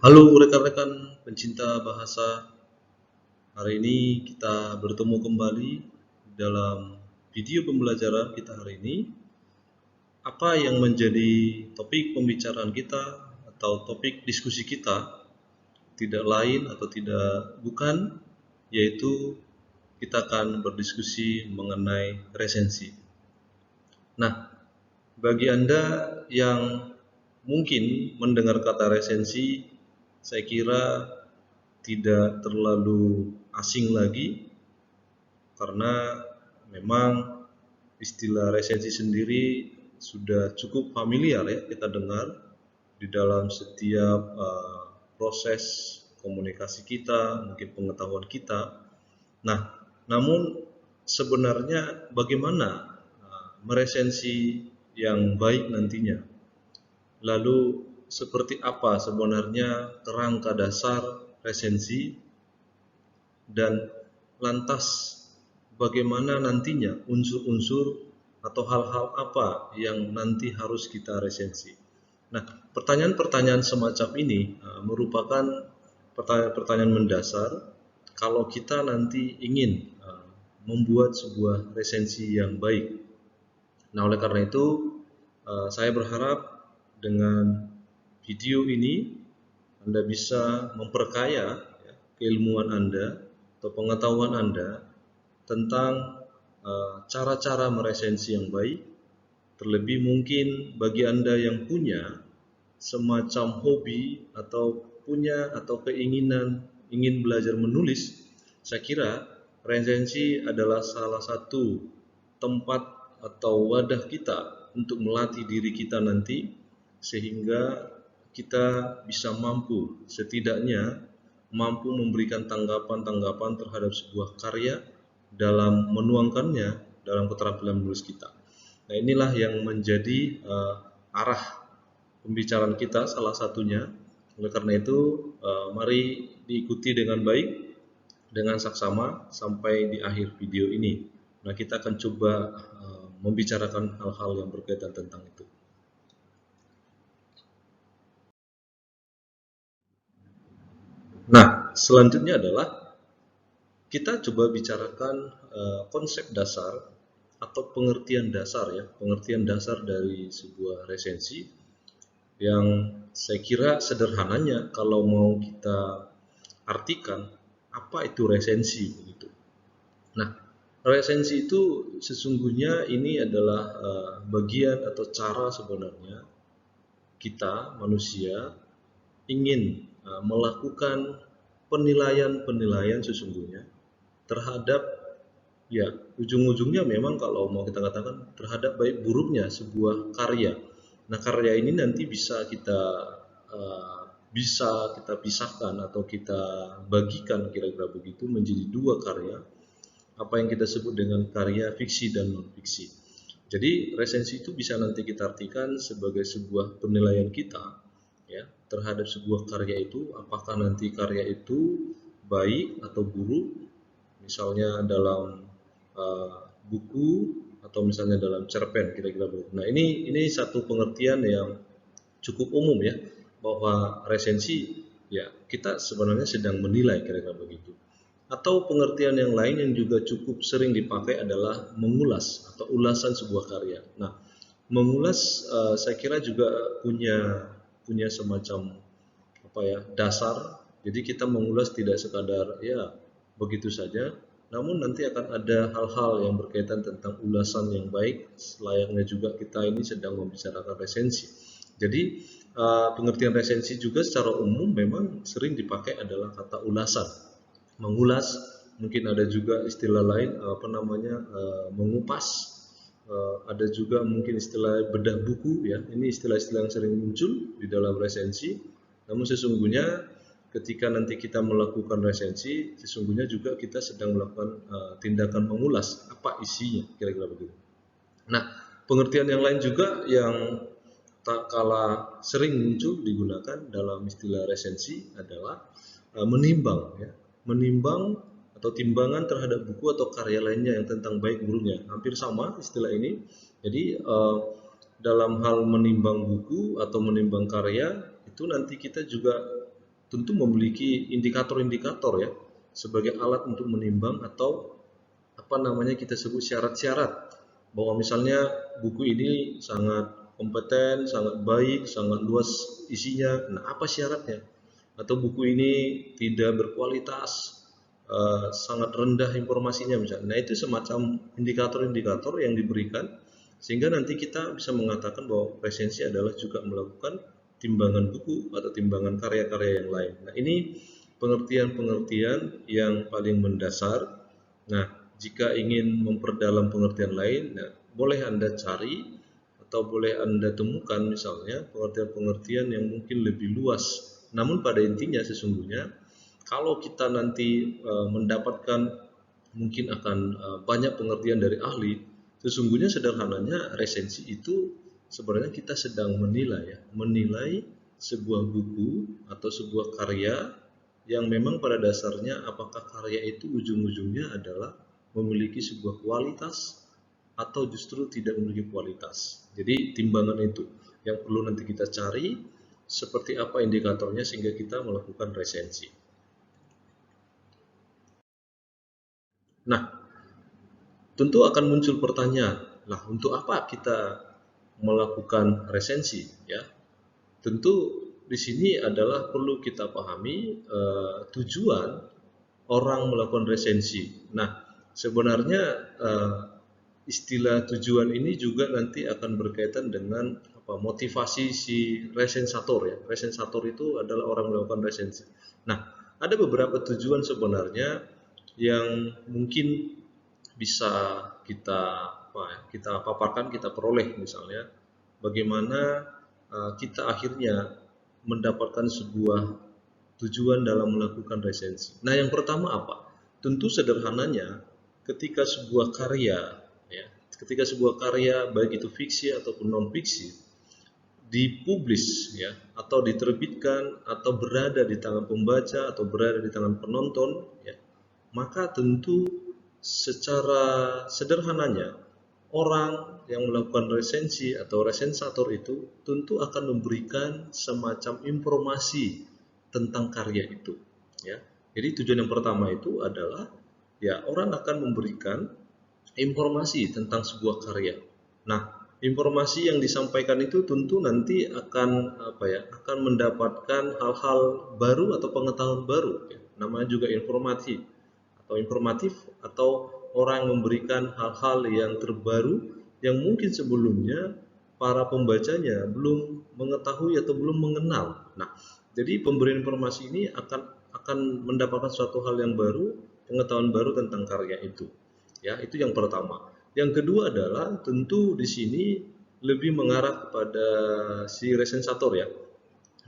Halo rekan-rekan pencinta bahasa, hari ini kita bertemu kembali dalam video pembelajaran kita hari ini. Apa yang menjadi topik pembicaraan kita atau topik diskusi kita tidak lain atau tidak bukan, yaitu kita akan berdiskusi mengenai resensi. Nah, bagi Anda yang mungkin mendengar kata resensi, saya kira tidak terlalu asing lagi karena memang istilah resensi sendiri sudah cukup familiar ya kita dengar di dalam setiap proses komunikasi kita, mungkin pengetahuan kita. Nah, namun sebenarnya bagaimana meresensi yang baik nantinya? Lalu seperti apa sebenarnya kerangka dasar resensi dan lantas bagaimana nantinya unsur-unsur atau hal-hal apa yang nanti harus kita resensi. Nah, pertanyaan-pertanyaan semacam ini merupakan pertanyaan-pertanyaan mendasar kalau kita nanti ingin membuat sebuah resensi yang baik. Nah, oleh karena itu saya berharap dengan video ini Anda bisa memperkaya ya, keilmuan Anda atau pengetahuan Anda tentang cara-cara meresensi yang baik, terlebih mungkin bagi Anda yang punya semacam hobi atau punya atau keinginan ingin belajar menulis, saya kira resensi adalah salah satu tempat atau wadah kita untuk melatih diri kita nanti sehingga kita bisa mampu setidaknya mampu memberikan tanggapan-tanggapan terhadap sebuah karya dalam menuangkannya dalam keterampilan menulis kita. Nah, inilah yang menjadi arah pembicaraan kita salah satunya. Oleh karena itu, mari diikuti dengan baik, dengan saksama sampai di akhir video ini. Nah, kita akan coba membicarakan hal-hal yang berkaitan tentang itu. Nah, selanjutnya adalah kita coba bicarakan konsep dasar atau pengertian dasar ya, pengertian dasar dari sebuah resensi yang saya kira sederhananya kalau mau kita artikan apa itu resensi begitu. Nah, resensi itu sesungguhnya ini adalah bagian atau cara sebenarnya kita manusia ingin melakukan penilaian-penilaian sesungguhnya terhadap ya ujung-ujungnya memang kalau mau kita katakan terhadap baik buruknya sebuah karya. Nah, karya ini nanti bisa kita pisahkan atau kita bagikan kira-kira begitu menjadi dua karya, apa yang kita sebut dengan karya fiksi dan non fiksi. Jadi resensi itu bisa nanti kita artikan sebagai sebuah penilaian kita ya terhadap sebuah karya itu, apakah nanti karya itu baik atau buruk, misalnya dalam buku atau misalnya dalam cerpen kira-kira begitu. Nah, ini satu pengertian yang cukup umum ya, bahwa resensi ya kita sebenarnya sedang menilai kira-kira begitu. Atau pengertian yang lain yang juga cukup sering dipakai adalah mengulas atau ulasan sebuah karya. Nah, mengulas saya kira juga punya semacam apa ya dasar. Jadi kita mengulas tidak sekadar ya begitu saja, namun nanti akan ada hal-hal yang berkaitan tentang ulasan yang baik. Selayaknya juga kita ini sedang membicarakan resensi. Jadi pengertian resensi juga secara umum memang sering dipakai adalah kata ulasan, mengulas. Mungkin ada juga istilah lain apa namanya mengupas. Ada juga mungkin istilah bedah buku ya. Ini istilah-istilah yang sering muncul di dalam resensi. Namun sesungguhnya ketika nanti kita melakukan resensi, sesungguhnya juga kita sedang melakukan tindakan mengulas apa isinya kira-kira begitu. Nah, pengertian yang lain juga yang tak kalah sering muncul digunakan dalam istilah resensi adalah menimbang ya. Menimbang atau timbangan terhadap buku atau karya lainnya yang tentang baik buruknya. Hampir sama istilah ini. Jadi dalam hal menimbang buku atau menimbang karya itu nanti kita juga tentu memiliki indikator-indikator ya sebagai alat untuk menimbang atau kita sebut syarat-syarat bahwa misalnya buku ini sangat kompeten, sangat baik, sangat luas isinya. Nah, apa syaratnya? Atau buku ini tidak berkualitas, sangat rendah informasinya misalnya. Nah, itu semacam indikator-indikator yang diberikan sehingga nanti kita bisa mengatakan bahwa resensi adalah juga melakukan timbangan buku atau timbangan karya-karya yang lain. Nah, ini pengertian-pengertian yang paling mendasar. Nah, jika ingin memperdalam pengertian lain, nah, boleh Anda cari atau boleh Anda temukan misalnya pengertian-pengertian yang mungkin lebih luas. Namun pada intinya sesungguhnya kalau kita nanti mendapatkan mungkin akan banyak pengertian dari ahli, sesungguhnya sederhananya resensi itu sebenarnya kita sedang menilai sebuah buku atau sebuah karya yang memang pada dasarnya apakah karya itu ujung-ujungnya adalah memiliki sebuah kualitas atau justru tidak memiliki kualitas. Jadi timbangan itu yang perlu nanti kita cari seperti apa indikatornya sehingga kita melakukan resensi. Nah, tentu akan muncul pertanyaan, lah untuk apa kita melakukan resensi ya? Tentu di sini adalah perlu kita pahami tujuan orang melakukan resensi. Nah, sebenarnya istilah tujuan ini juga nanti akan berkaitan dengan motivasi si resensator ya. Resensator itu adalah orang melakukan resensi. Nah, ada beberapa tujuan sebenarnya yang mungkin bisa kita paparkan, kita peroleh misalnya bagaimana kita akhirnya mendapatkan sebuah tujuan dalam melakukan resensi. Nah, yang pertama apa? Tentu sederhananya ketika sebuah karya baik itu fiksi ataupun non fiksi dipublis ya atau diterbitkan atau berada di tangan pembaca atau berada di tangan penonton ya, maka tentu secara sederhananya orang yang melakukan resensi atau resensator itu tentu akan memberikan semacam informasi tentang karya itu ya. Jadi tujuan yang pertama itu adalah ya orang akan memberikan informasi tentang sebuah karya. Nah, informasi yang disampaikan itu tentu nanti akan akan mendapatkan hal-hal baru atau pengetahuan baru ya. Namanya juga informatif atau orang memberikan hal-hal yang terbaru yang mungkin sebelumnya para pembacanya belum mengetahui atau belum mengenal. Nah, jadi pemberian informasi ini akan mendapatkan suatu hal yang baru, pengetahuan baru tentang karya itu. Ya, itu yang pertama. Yang kedua adalah tentu di sini lebih mengarah kepada si resensator ya.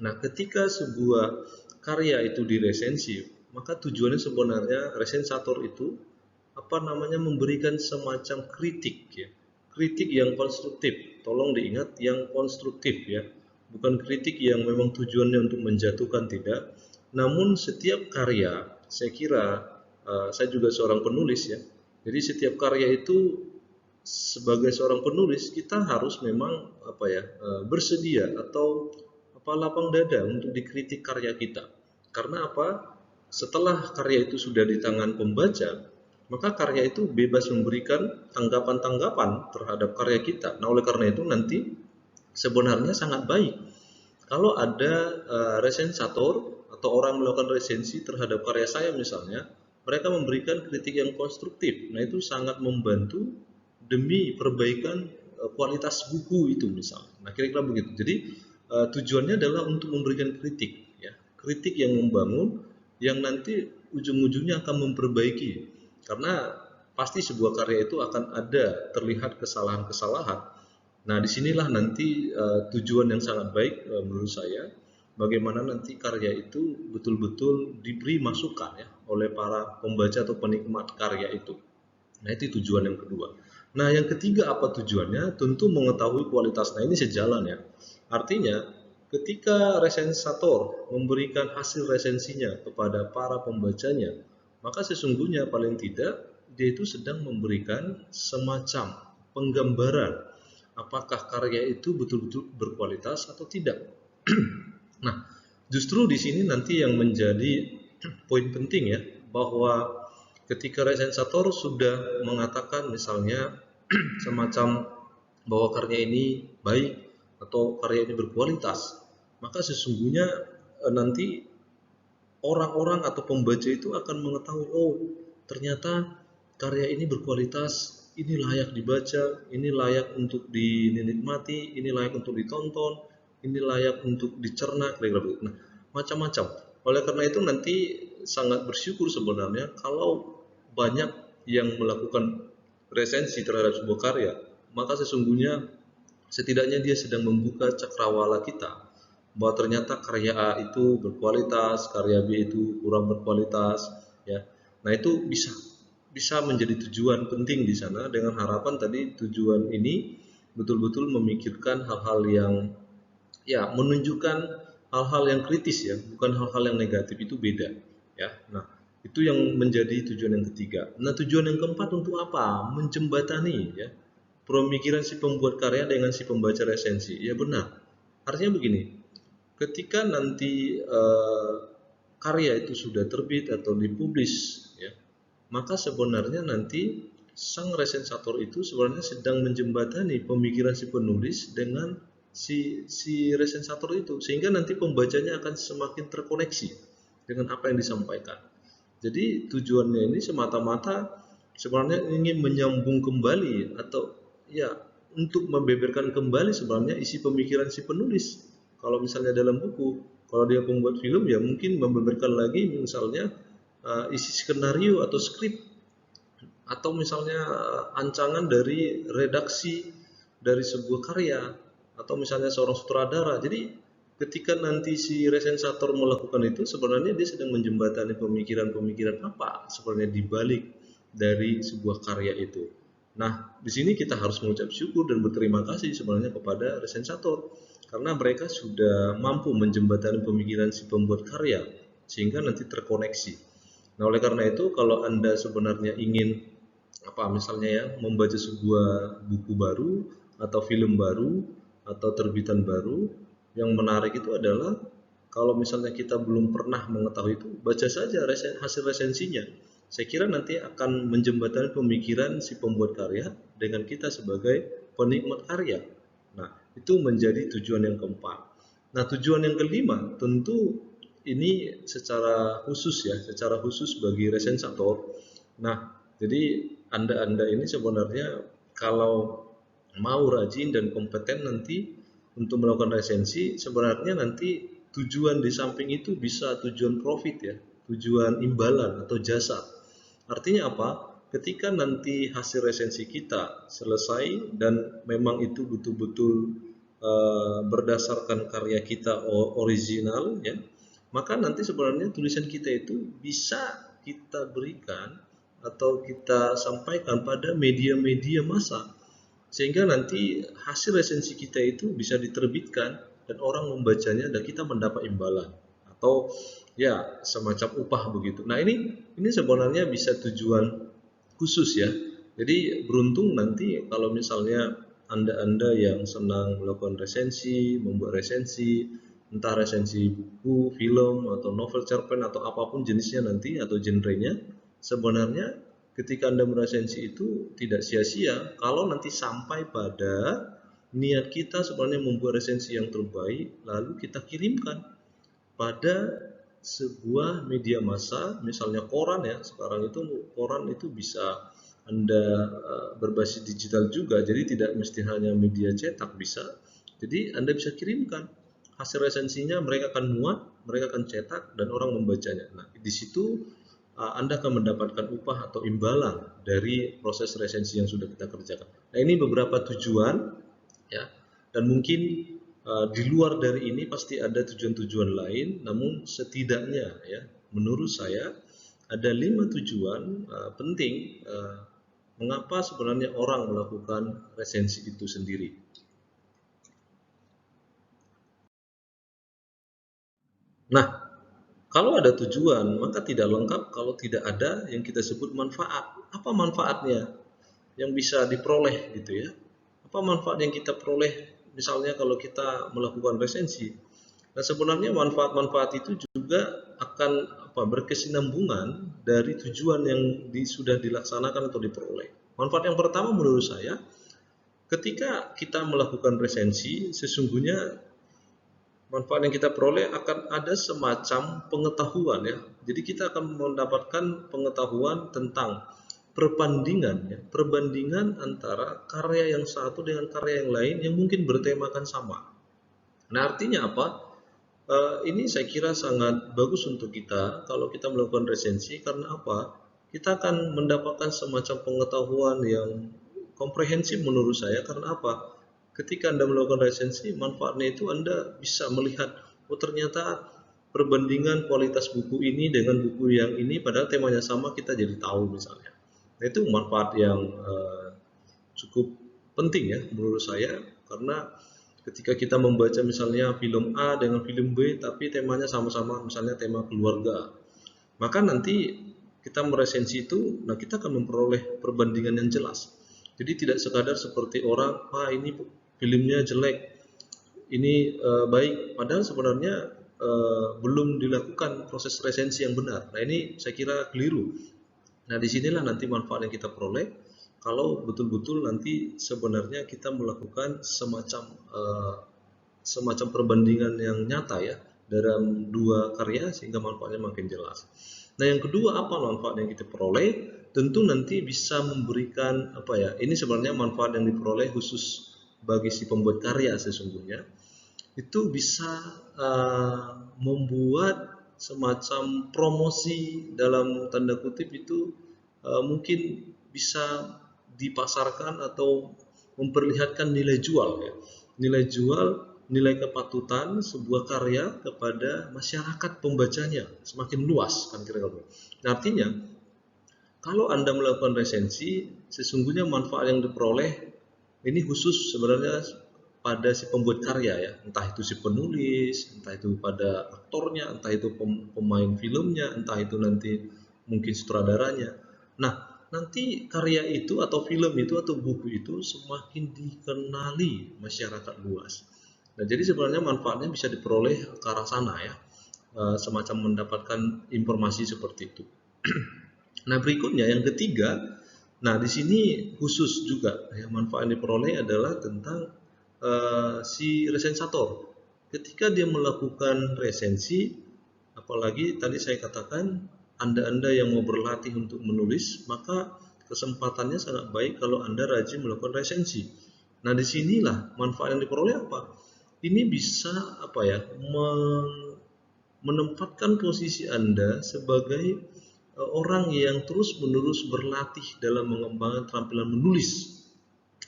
Nah, ketika sebuah karya itu diresensi, maka tujuannya sebenarnya resensator itu memberikan semacam kritik ya. Kritik yang konstruktif. Tolong diingat yang konstruktif ya. Bukan kritik yang memang tujuannya untuk menjatuhkan, tidak. Namun setiap karya, saya kira saya juga seorang penulis ya. Jadi setiap karya itu sebagai seorang penulis kita harus memang bersedia atau lapang dada untuk dikritik karya kita. Karena apa? Setelah karya itu sudah di tangan pembaca, maka karya itu bebas memberikan tanggapan-tanggapan terhadap karya kita. Nah, oleh karena itu nanti sebenarnya sangat baik kalau ada resensator atau orang melakukan resensi terhadap karya saya misalnya, mereka memberikan kritik yang konstruktif. Nah, itu sangat membantu demi perbaikan kualitas buku itu misalnya. Nah, kira-kira begitu. Jadi tujuannya adalah untuk memberikan kritik ya. Kritik yang membangun yang nanti ujung-ujungnya akan memperbaiki. Karena pasti sebuah karya itu akan ada terlihat kesalahan-kesalahan. Nah, disinilah nanti tujuan yang sangat baik menurut saya, bagaimana nanti karya itu betul-betul diberi masukan ya oleh para pembaca atau penikmat karya itu. Nah, itu tujuan yang kedua. Nah, yang ketiga apa tujuannya? Tentu mengetahui kualitas. Nah, ini sejalan ya. Artinya, ketika resensator memberikan hasil resensinya kepada para pembacanya, maka sesungguhnya paling tidak dia itu sedang memberikan semacam penggambaran apakah karya itu betul-betul berkualitas atau tidak. Nah, justru di sini nanti yang menjadi poin penting ya, bahwa ketika resensator sudah mengatakan misalnya semacam bahwa karya ini baik atau karya ini berkualitas, maka sesungguhnya nanti orang-orang atau pembaca itu akan mengetahui, oh ternyata karya ini berkualitas, ini layak dibaca, ini layak untuk dinikmati, ini layak untuk ditonton, ini layak untuk dicerna, kira-kira begitu. Nah, macam-macam. Oleh karena itu nanti sangat bersyukur sebenarnya kalau banyak yang melakukan resensi terhadap sebuah karya, maka sesungguhnya setidaknya dia sedang membuka cakrawala kita bahwa ternyata karya A itu berkualitas, karya B itu kurang berkualitas, ya. Nah, itu bisa menjadi tujuan penting di sana, dengan harapan tadi tujuan ini betul-betul memikirkan hal-hal yang ya menunjukkan hal-hal yang kritis ya, bukan hal-hal yang negatif, itu beda ya. Nah, itu yang menjadi tujuan yang ketiga. Nah, tujuan yang keempat untuk apa? Menjembatani ya pemikiran si pembuat karya dengan si pembaca resensi. Ya benar. Artinya begini, ketika nanti karya itu sudah terbit atau dipublis ya, maka sebenarnya nanti sang resensator itu sebenarnya sedang menjembatani pemikiran si penulis dengan si resensator itu, sehingga nanti pembacanya akan semakin terkoneksi dengan apa yang disampaikan. Jadi tujuannya ini semata-mata sebenarnya ingin menyambung kembali atau ya untuk membeberkan kembali sebenarnya isi pemikiran si penulis. Kalau misalnya dalam buku, kalau dia pembuat film ya mungkin membeberkan lagi misalnya isi skenario atau skrip, atau misalnya ancangan dari redaksi dari sebuah karya, atau misalnya seorang sutradara. Jadi ketika nanti si resensator melakukan itu, sebenarnya dia sedang menjembatani pemikiran-pemikiran apa sebenarnya dibalik dari sebuah karya itu. Nah, di sini kita harus mengucap syukur dan berterima kasih sebenarnya kepada resensator, karena mereka sudah mampu menjembatani pemikiran si pembuat karya sehingga nanti terkoneksi. Nah, oleh karena itu kalau Anda sebenarnya ingin misalnya ya membaca sebuah buku baru atau film baru atau terbitan baru, yang menarik itu adalah kalau misalnya kita belum pernah mengetahui itu, baca saja hasil resensinya. Saya kira nanti akan menjembatani pemikiran si pembuat karya dengan kita sebagai penikmat karya. Nah, itu menjadi tujuan yang keempat. Nah, tujuan yang kelima tentu ini secara khusus bagi resensator. Nah, jadi Anda ini sebenarnya kalau mau rajin dan kompeten nanti untuk melakukan resensi, sebenarnya nanti tujuan di samping itu bisa tujuan profit ya, tujuan imbalan atau jasa. Artinya apa? Ketika nanti hasil resensi kita selesai dan memang itu betul-betul berdasarkan karya kita original ya, maka nanti sebenarnya tulisan kita itu bisa kita berikan atau kita sampaikan pada media-media massa, sehingga nanti hasil resensi kita itu bisa diterbitkan dan orang membacanya dan kita mendapat imbalan atau ya semacam upah begitu. Nah, ini sebenarnya bisa tujuan khusus ya. Jadi beruntung nanti kalau misalnya Anda yang senang melakukan resensi, membuat resensi, entah resensi buku, film, atau novel cerpen, atau apapun jenisnya nanti, atau genrenya, sebenarnya ketika Anda meresensi itu tidak sia-sia kalau nanti sampai pada niat kita sebenarnya membuat resensi yang terbaik, lalu kita kirimkan pada sebuah media massa, misalnya koran ya. Sekarang itu koran itu bisa Anda berbasis digital juga, jadi tidak mesti hanya media cetak, bisa. Jadi Anda bisa kirimkan hasil resensinya, mereka akan muat, mereka akan cetak dan orang membacanya. Nah, di situ Anda akan mendapatkan upah atau imbalan dari proses resensi yang sudah kita kerjakan. Nah, ini beberapa tujuan ya, dan mungkin di luar dari ini pasti ada tujuan-tujuan lain, namun setidaknya ya menurut saya ada 5 tujuan penting mengapa sebenarnya orang melakukan resensi itu sendiri. Nah, kalau ada tujuan maka tidak lengkap kalau tidak ada yang kita sebut manfaat. Apa manfaatnya yang bisa diperoleh gitu ya? Apa manfaat yang kita peroleh misalnya kalau kita melakukan resensi? Nah, sebenarnya manfaat-manfaat itu juga akan berkesinambungan dari tujuan yang sudah dilaksanakan atau diperoleh. Manfaat yang pertama menurut saya, ketika kita melakukan resensi, sesungguhnya manfaat yang kita peroleh akan ada semacam pengetahuan ya. Jadi kita akan mendapatkan pengetahuan tentang perbandingan ya, perbandingan antara karya yang satu dengan karya yang lain yang mungkin bertemakan sama. Nah, artinya apa? Ini saya kira sangat bagus untuk kita kalau kita melakukan resensi, karena apa? Kita akan mendapatkan semacam pengetahuan yang komprehensif menurut saya. Karena apa? Ketika Anda melakukan resensi, manfaatnya itu Anda bisa melihat, oh ternyata perbandingan kualitas buku ini dengan buku yang ini, padahal temanya sama, kita jadi tahu misalnya. Nah, itu manfaat yang cukup penting ya menurut saya, karena ketika kita membaca misalnya film A dengan film B tapi temanya sama-sama, misalnya tema keluarga, maka nanti kita meresensi itu, nah kita akan memperoleh perbandingan yang jelas. Jadi tidak sekadar seperti orang, ini filmnya jelek, ini baik, padahal sebenarnya belum dilakukan proses resensi yang benar. Nah, ini saya kira keliru. Nah, disinilah nanti manfaat yang kita peroleh kalau betul-betul nanti sebenarnya kita melakukan semacam perbandingan yang nyata ya dalam dua karya, sehingga manfaatnya makin jelas. Nah, yang kedua, apa manfaat yang kita peroleh? Tentu nanti bisa memberikan ini sebenarnya manfaat yang diperoleh khusus bagi si pembuat karya sesungguhnya. Itu bisa membuat semacam promosi dalam tanda kutip itu, mungkin bisa dipasarkan atau memperlihatkan nilai jual ya. Nilai jual, nilai kepatutan sebuah karya kepada masyarakat pembacanya semakin luas kan kira-kira. Nah, artinya kalau Anda melakukan resensi, sesungguhnya manfaat yang diperoleh ini khusus sebenarnya pada si pembuat karya ya, entah itu si penulis, entah itu pada aktornya, entah itu pemain filmnya, entah itu nanti mungkin sutradaranya. Nah, nanti karya itu atau film itu atau buku itu semakin dikenali masyarakat luas. Nah, jadi sebenarnya manfaatnya bisa diperoleh ke arah sana ya, semacam mendapatkan informasi seperti itu. Nah, berikutnya yang ketiga, nah di sini khusus juga yang manfaat yang diperoleh adalah tentang si resensator. Ketika dia melakukan resensi, apalagi tadi saya katakan Anda yang mau berlatih untuk menulis, maka kesempatannya sangat baik kalau Anda rajin melakukan resensi. Nah, disinilah manfaat yang diperoleh apa? Ini bisa menempatkan posisi Anda sebagai orang yang terus-menerus berlatih dalam mengembangkan keterampilan menulis.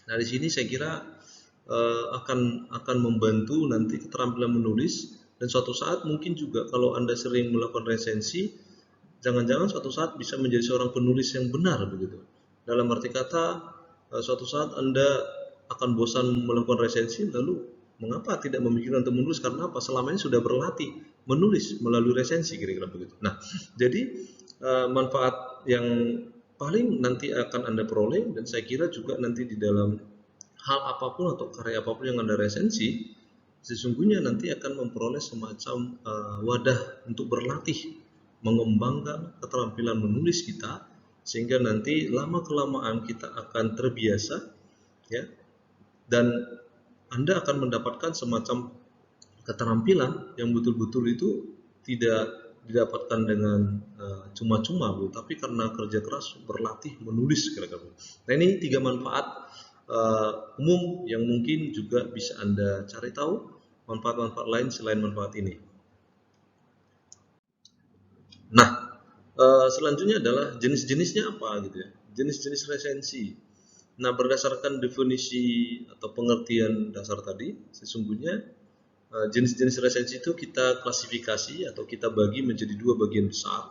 Nah, di sini saya kira akan membantu nanti keterampilan menulis, dan suatu saat mungkin juga kalau Anda sering melakukan resensi, jangan-jangan suatu saat bisa menjadi seorang penulis yang benar begitu. Dalam arti kata, suatu saat Anda akan bosan melakukan resensi, lalu mengapa tidak memikirkan untuk menulis? Karena apa? Selama ini sudah berlatih menulis melalui resensi, kira-kira begitu. Nah, jadi manfaat yang paling nanti akan Anda peroleh, dan saya kira juga nanti di dalam hal apapun atau karya apapun yang Anda resensi, sesungguhnya nanti akan memperoleh semacam wadah untuk berlatih mengembangkan keterampilan menulis kita, sehingga nanti lama-kelamaan kita akan terbiasa ya, dan Anda akan mendapatkan semacam keterampilan yang betul-betul itu tidak didapatkan dengan cuma-cuma, Bu, tapi karena kerja keras berlatih menulis kira-kira. Nah, ini 3 manfaat umum yang mungkin juga bisa Anda cari tahu manfaat-manfaat lain selain manfaat ini. Nah, selanjutnya adalah jenis-jenisnya apa gitu ya. Jenis-jenis resensi. Nah, berdasarkan definisi atau pengertian dasar tadi, sesungguhnya jenis-jenis resensi itu kita klasifikasi atau kita bagi menjadi 2 bagian besar.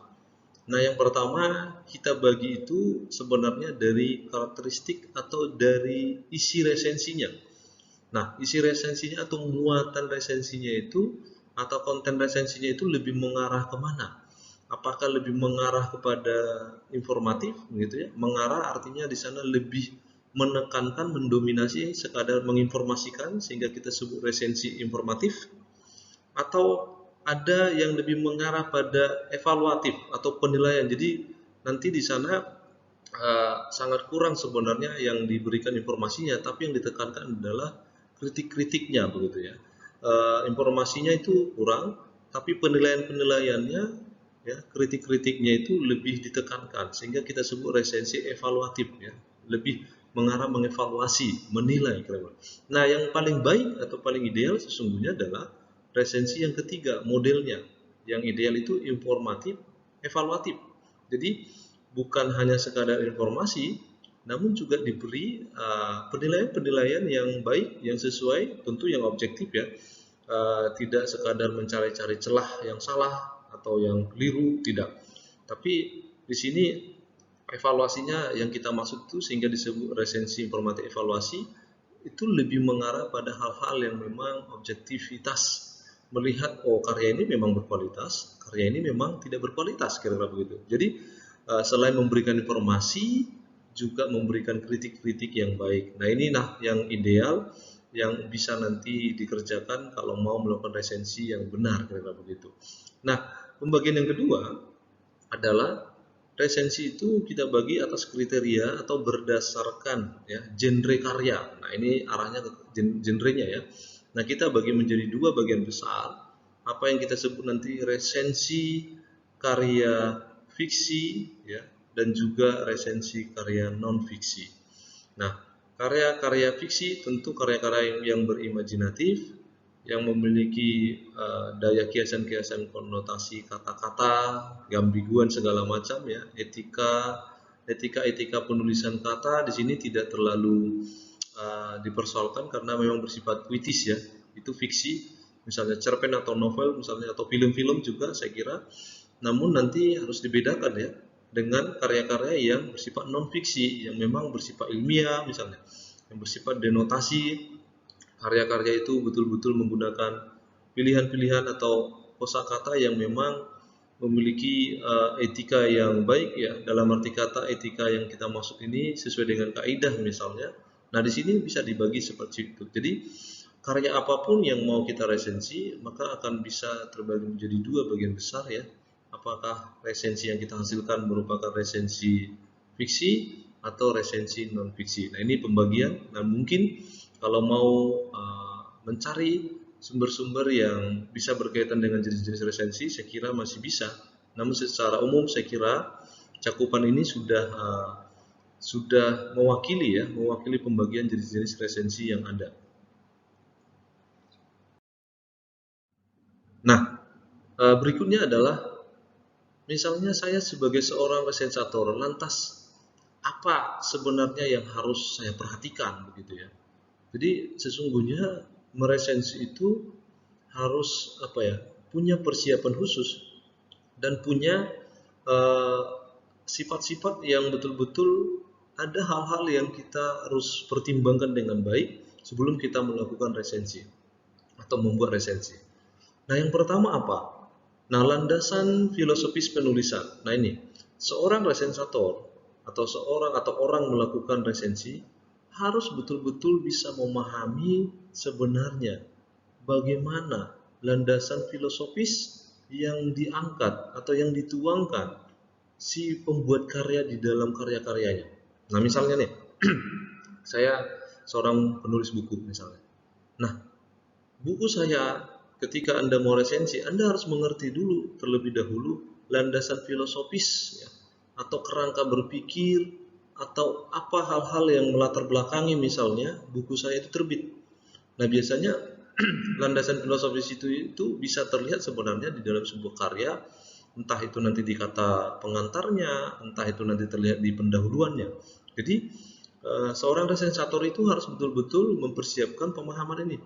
Nah, yang pertama kita bagi itu sebenarnya dari karakteristik atau dari isi resensinya. Nah, isi resensinya atau muatan resensinya itu atau konten resensinya itu lebih mengarah kemana? Apakah lebih mengarah kepada informatif, gitu ya? Mengarah artinya di sana lebih menekankan, mendominasi sekadar menginformasikan sehingga kita sebut resensi informatif, atau ada yang lebih mengarah pada evaluatif atau penilaian. Jadi nanti di sana sangat kurang sebenarnya yang diberikan informasinya, tapi yang ditekankan adalah kritik-kritiknya begitu ya. Informasinya itu kurang, tapi penilaian-penilaiannya ya, kritik-kritiknya itu lebih ditekankan sehingga kita sebut resensi evaluatif ya, lebih mengarah mengevaluasi, menilai kira-kira. Nah, yang paling baik atau paling ideal sesungguhnya adalah resensi yang ketiga, modelnya. Yang ideal itu informatif, evaluatif. Jadi bukan hanya sekadar informasi, namun juga diberi penilaian-penilaian yang baik, yang sesuai, tentu yang objektif ya. Tidak sekadar mencari-cari celah yang salah atau yang keliru, tidak. Tapi di sini evaluasinya yang kita maksud itu sehingga disebut resensi informatif evaluasi itu lebih mengarah pada hal-hal yang memang objektivitas, melihat karya ini memang berkualitas, karya ini memang tidak berkualitas, kira-kira begitu. Jadi selain memberikan informasi juga memberikan kritik-kritik yang baik. Nah, ini yang ideal yang bisa nanti dikerjakan kalau mau melakukan resensi yang benar, kira-kira begitu. Nah, pembagian yang kedua adalah resensi itu kita bagi atas kriteria atau berdasarkan ya genre karya. Nah, ini arahnya ke genrenya ya. Nah, kita bagi menjadi dua bagian besar. Apa yang kita sebut nanti resensi karya fiksi ya, dan juga resensi karya non fiksi. Nah, karya-karya fiksi tentu karya-karya yang berimajinatif, yang memiliki daya kiasan-kiasan konotasi kata-kata, keambiguan segala macam ya, etika penulisan kata di sini tidak terlalu dipersoalkan karena memang bersifat puitis ya. Itu fiksi, misalnya cerpen atau novel misalnya atau film-film juga saya kira. Namun nanti harus dibedakan ya dengan karya-karya yang bersifat non fiksi yang memang bersifat ilmiah misalnya, yang bersifat denotasi. Karya-karya itu betul-betul menggunakan pilihan-pilihan atau kosakata yang memang memiliki etika yang baik ya. Dalam arti kata etika yang kita maksud ini sesuai dengan kaidah misalnya. Nah, di sini bisa dibagi seperti itu. Jadi karya apapun yang mau kita resensi maka akan bisa terbagi menjadi dua bagian besar ya. Apakah resensi yang kita hasilkan merupakan resensi fiksi atau resensi non fiksi. Nah, ini pembagian. Nah, mungkin kalau mau mencari sumber-sumber yang bisa berkaitan dengan jenis-jenis resensi, saya kira masih bisa. Namun secara umum saya kira cakupan ini sudah mewakili pembagian jenis-jenis resensi yang ada. Nah, berikutnya adalah misalnya saya sebagai seorang resensator, lantas apa sebenarnya yang harus saya perhatikan begitu ya. Jadi sesungguhnya meresensi itu harus punya persiapan khusus dan punya sifat-sifat yang betul-betul ada hal-hal yang kita harus pertimbangkan dengan baik sebelum kita melakukan resensi atau membuat resensi. Nah, yang pertama apa? Nah, landasan filosofis penulisan. Nah, ini seorang resensator atau orang melakukan resensi harus betul-betul bisa memahami sebenarnya bagaimana landasan filosofis yang diangkat atau yang dituangkan si pembuat karya di dalam karya-karyanya. Nah, misalnya nih, saya seorang penulis buku misalnya. Nah, buku saya ketika Anda mau resensi, Anda harus mengerti dulu terlebih dahulu landasan filosofis ya, atau kerangka berpikir atau apa hal-hal yang melatar belakangi misalnya buku saya itu terbit. Nah, biasanya landasan filosofis itu bisa terlihat sebenarnya di dalam sebuah karya, entah itu nanti di kata pengantarnya, entah itu nanti terlihat di pendahuluannya. Jadi seorang resensator itu harus betul-betul mempersiapkan pemahaman ini.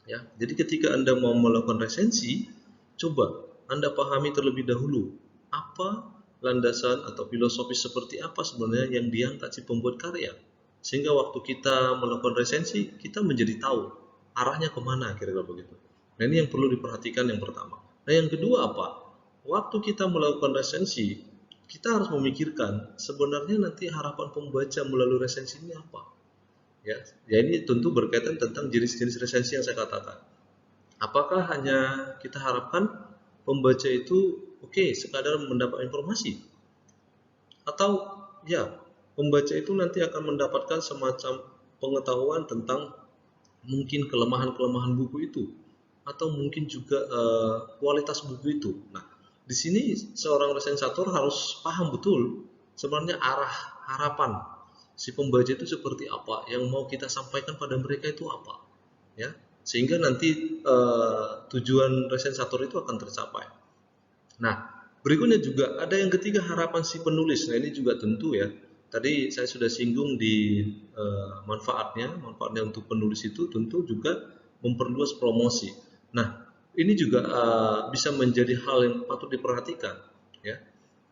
Ya, jadi ketika Anda mau melakukan resensi, coba Anda pahami terlebih dahulu apa landasan atau filosofi seperti apa sebenarnya yang diangkat si pembuat karya. Sehingga waktu kita melakukan resensi, kita menjadi tahu arahnya kemana kira-kira begitu. Nah, ini yang perlu diperhatikan yang pertama. Nah, yang kedua apa? Waktu kita melakukan resensi, kita harus memikirkan sebenarnya nanti harapan pembaca melalui resensi ini apa. Ya, ini tentu berkaitan tentang jenis-jenis resensi yang saya katakan. Apakah hanya kita harapkan pembaca itu oke, sekadar mendapat informasi, atau ya pembaca itu nanti akan mendapatkan semacam pengetahuan tentang mungkin kelemahan-kelemahan buku itu, atau mungkin juga kualitas buku itu. Nah, di sini seorang resensator harus paham betul sebenarnya arah harapan si pembaca itu seperti apa, yang mau kita sampaikan pada mereka itu apa, ya, sehingga nanti tujuan resensator itu akan tercapai. Nah, berikutnya juga ada yang ketiga, harapan si penulis. Nah, ini juga tentu ya. Tadi saya sudah singgung di manfaatnya untuk penulis itu tentu juga memperluas promosi. Nah, ini juga bisa menjadi hal yang patut diperhatikan, ya.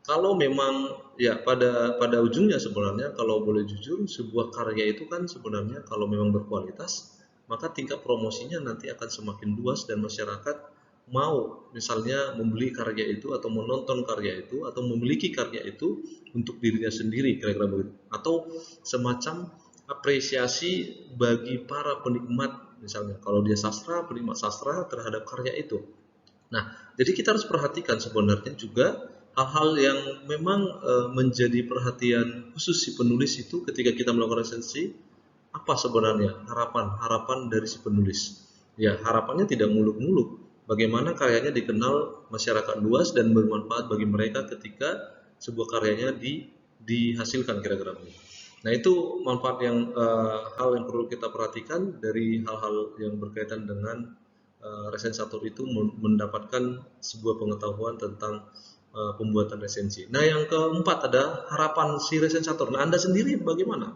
Kalau memang ya pada ujungnya sebenarnya kalau boleh jujur, sebuah karya itu kan sebenarnya kalau memang berkualitas, maka tingkat promosinya nanti akan semakin luas dan masyarakat mau misalnya membeli karya itu atau menonton karya itu atau memiliki karya itu untuk dirinya sendiri, kira-kira begitu, atau semacam apresiasi bagi para penikmat, misalnya kalau dia sastra, penikmat sastra terhadap karya itu. Nah, jadi kita harus perhatikan sebenarnya juga hal-hal yang memang menjadi perhatian khusus si penulis itu ketika kita melakukan resensi. Apa sebenarnya harapan dari si penulis? Ya, harapannya tidak muluk-muluk. Bagaimana karyanya dikenal masyarakat luas dan bermanfaat bagi mereka ketika sebuah karyanya dihasilkan, kira-kira begitu. Nah, itu manfaat yang hal yang perlu kita perhatikan dari hal-hal yang berkaitan dengan resensator itu mendapatkan sebuah pengetahuan tentang pembuatan resensi. Nah, yang keempat ada harapan si resensator. Nah, Anda sendiri bagaimana?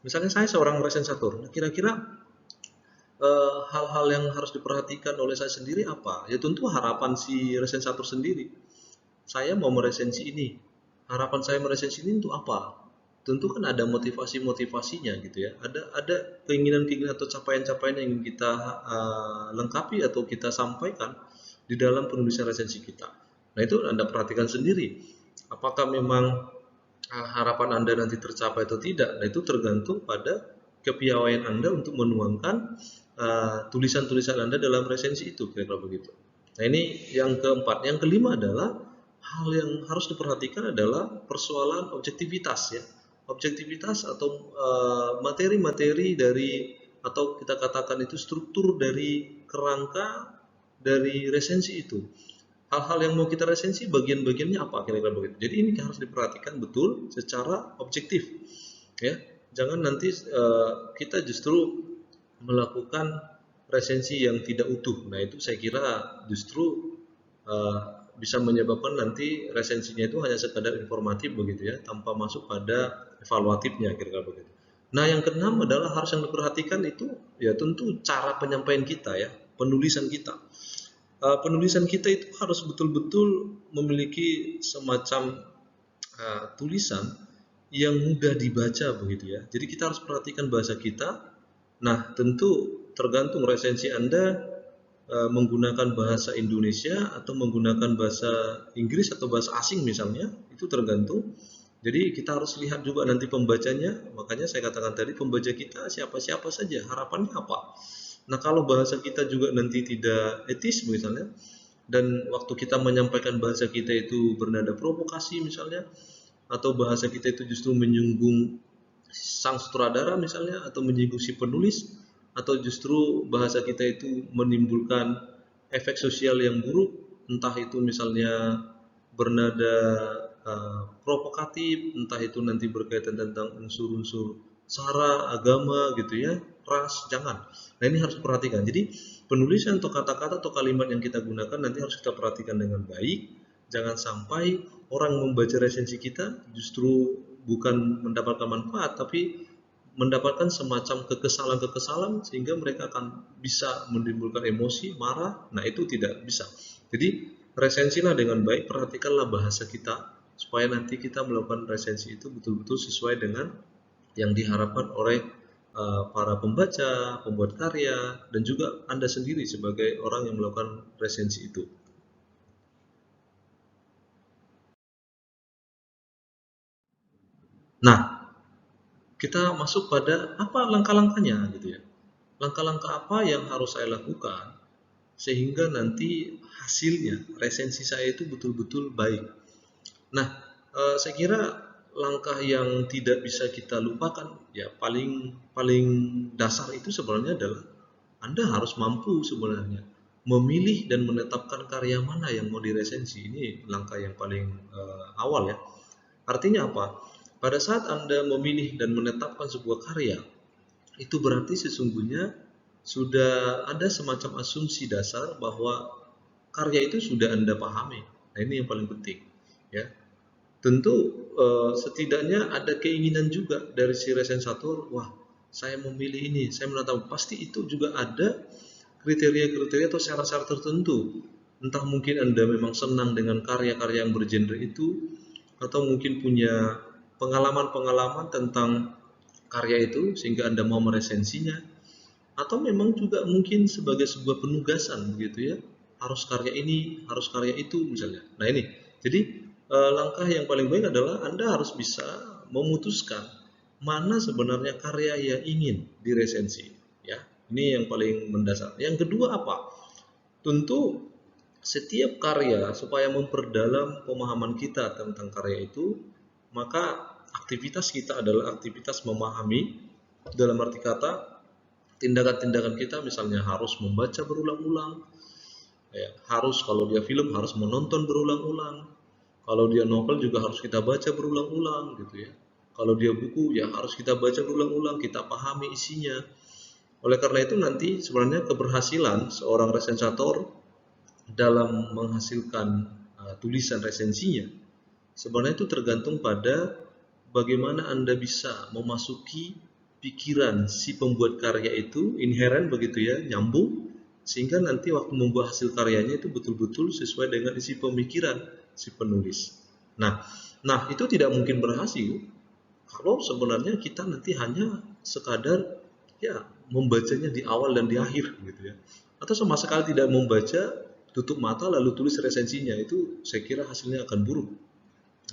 Misalnya saya seorang resensator, nah, kira-kira hal-hal yang harus diperhatikan oleh saya sendiri apa? Ya tentu harapan si resensator sendiri. Saya mau meresensi ini. Harapan saya meresensi ini untuk apa? Tentu kan ada motivasi-motivasinya gitu ya. Ada keinginan-keinginan atau capaian-capaian yang ingin kita lengkapi atau kita sampaikan di dalam penulisan resensi kita. Nah, itu Anda perhatikan sendiri. Apakah memang harapan Anda nanti tercapai atau tidak? Nah, itu tergantung pada kepiawaian Anda untuk menuangkan tulisan-tulisan Anda dalam resensi itu, kira-kira begitu. Nah, ini yang keempat. Yang kelima adalah hal yang harus diperhatikan adalah persoalan objektivitas, ya. Objektivitas atau materi-materi dari, atau kita katakan itu struktur dari kerangka dari resensi itu. Hal-hal yang mau kita resensi bagian-bagiannya apa, kira-kira begitu. Jadi ini harus diperhatikan betul secara objektif, ya. Jangan nanti kita justru melakukan resensi yang tidak utuh. Nah, itu saya kira justru bisa menyebabkan nanti resensinya itu hanya sekadar informatif begitu ya, tanpa masuk pada evaluatifnya, kira-kira begitu. Nah, yang keenam adalah harus yang diperhatikan itu ya tentu cara penyampaian kita, ya, penulisan kita. Penulisan kita itu harus betul-betul memiliki semacam tulisan yang mudah dibaca begitu ya. Jadi kita harus perhatikan bahasa kita. Nah, tentu tergantung resensi Anda menggunakan bahasa Indonesia atau menggunakan bahasa Inggris atau bahasa asing misalnya, itu tergantung. Jadi kita harus lihat juga nanti pembacanya. Makanya saya katakan tadi, pembaca kita siapa-siapa saja, harapannya apa. Nah, kalau bahasa kita juga nanti tidak etis misalnya, dan waktu kita menyampaikan bahasa kita itu bernada provokasi misalnya, atau bahasa kita itu justru menyinggung sang sutradara misalnya, atau menyinggung si penulis, atau justru bahasa kita itu menimbulkan efek sosial yang buruk, entah itu misalnya bernada provokatif, entah itu nanti berkaitan tentang unsur-unsur sara, agama gitu ya, ras, jangan. Nah, ini harus perhatikan. Jadi penulisan atau kata-kata atau kalimat yang kita gunakan nanti harus kita perhatikan dengan baik. Jangan sampai orang membaca resensi kita justru bukan mendapatkan manfaat, tapi mendapatkan semacam kekesalan-kekesalan sehingga mereka akan bisa menimbulkan emosi, marah. Nah, itu tidak bisa. Jadi resensilah dengan baik, perhatikanlah bahasa kita supaya nanti kita melakukan resensi itu betul-betul sesuai dengan yang diharapkan oleh para pembaca, pembuat karya, dan juga Anda sendiri sebagai orang yang melakukan resensi itu. Nah, kita masuk pada apa langkah-langkahnya gitu ya. Langkah-langkah apa yang harus saya lakukan sehingga nanti hasilnya resensi saya itu betul-betul baik. Nah, saya kira langkah yang tidak bisa kita lupakan ya paling paling dasar itu sebenarnya adalah Anda harus mampu sebenarnya memilih dan menetapkan karya mana yang mau diresensi. Ini langkah yang paling awal ya. Artinya apa? Pada saat Anda memilih dan menetapkan sebuah karya, itu berarti sesungguhnya sudah ada semacam asumsi dasar bahwa karya itu sudah Anda pahami. Nah, ini yang paling penting ya. Tentu setidaknya ada keinginan juga dari si resensator, wah saya memilih ini, saya menetapkan, pasti itu juga ada kriteria-kriteria atau syarat-syarat tertentu. Entah mungkin Anda memang senang dengan karya-karya yang bergenre itu, atau mungkin punya pengalaman-pengalaman tentang karya itu sehingga Anda mau meresensinya, atau memang juga mungkin sebagai sebuah penugasan begitu ya, harus karya ini, harus karya itu misalnya. Nah ini, jadi langkah yang paling baik adalah Anda harus bisa memutuskan mana sebenarnya karya yang ingin diresensi ya. Ini yang paling mendasar. Yang kedua apa? Tentu setiap karya supaya memperdalam pemahaman kita tentang karya itu, maka aktivitas kita adalah aktivitas memahami, dalam arti kata tindakan-tindakan kita misalnya harus membaca berulang-ulang ya, harus kalau dia film harus menonton berulang-ulang, kalau dia novel juga harus kita baca berulang-ulang gitu ya, kalau dia buku ya harus kita baca berulang-ulang, kita pahami isinya. Oleh karena itu nanti sebenarnya keberhasilan seorang resensator dalam menghasilkan tulisan resensinya sebenarnya itu tergantung pada bagaimana Anda bisa memasuki pikiran si pembuat karya itu, inheren begitu ya, nyambung, sehingga nanti waktu membuat hasil karyanya itu betul-betul sesuai dengan isi pemikiran si penulis. Nah, itu tidak mungkin berhasil kalau sebenarnya kita nanti hanya sekadar ya membacanya di awal dan di akhir gitu ya, atau sama sekali tidak membaca, tutup mata lalu tulis resensinya, itu saya kira hasilnya akan buruk.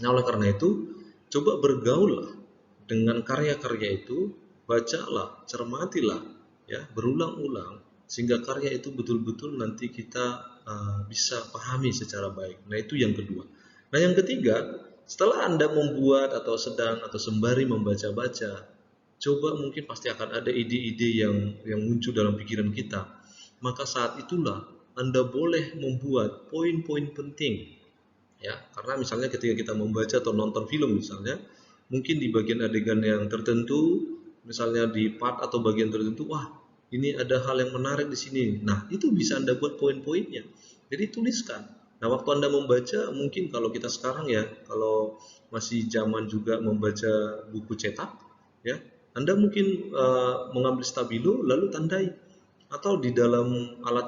Nah, oleh karena itu, coba bergaullah dengan karya-karya itu, bacalah, cermatilah, ya, berulang-ulang, sehingga karya itu betul-betul nanti kita bisa pahami secara baik. Nah, itu yang kedua. Nah, yang ketiga, setelah Anda membuat atau sedang atau sembari membaca-baca, coba mungkin pasti akan ada ide-ide yang muncul dalam pikiran kita. Maka saat itulah Anda boleh membuat poin-poin penting ya, karena misalnya ketika kita membaca atau nonton film misalnya, mungkin di bagian adegan yang tertentu, misalnya di part atau bagian tertentu, wah ini ada hal yang menarik di sini. Nah itu bisa Anda buat poin-poinnya, jadi tuliskan. Nah waktu Anda membaca, mungkin kalau kita sekarang ya, kalau masih zaman juga membaca buku cetak ya, Anda mungkin mengambil stabilo lalu tandai, atau di dalam alat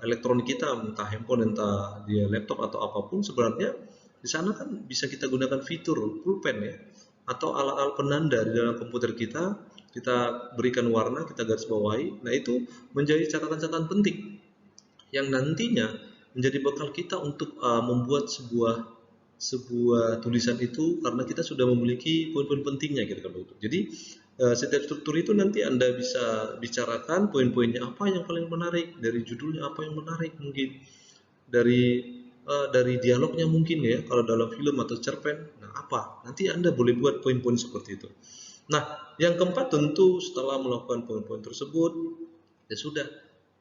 elektronik kita, entah handphone, entah dia laptop atau apapun, sebenarnya di sana kan bisa kita gunakan fitur pulpen ya, atau alat-alat penanda di dalam komputer kita berikan warna, kita garis bawahi. Nah itu menjadi catatan-catatan penting yang nantinya menjadi bekal kita untuk membuat sebuah tulisan itu, karena kita sudah memiliki poin-poin pentingnya kira-kira begitu. Jadi setiap struktur itu nanti Anda bisa bicarakan poin-poinnya apa yang paling menarik, dari judulnya apa yang menarik, mungkin dari dialognya mungkin ya, kalau dalam film atau cerpen, nah apa, nanti Anda boleh buat poin-poin seperti itu. Nah, yang keempat tentu setelah melakukan poin-poin tersebut, ya sudah,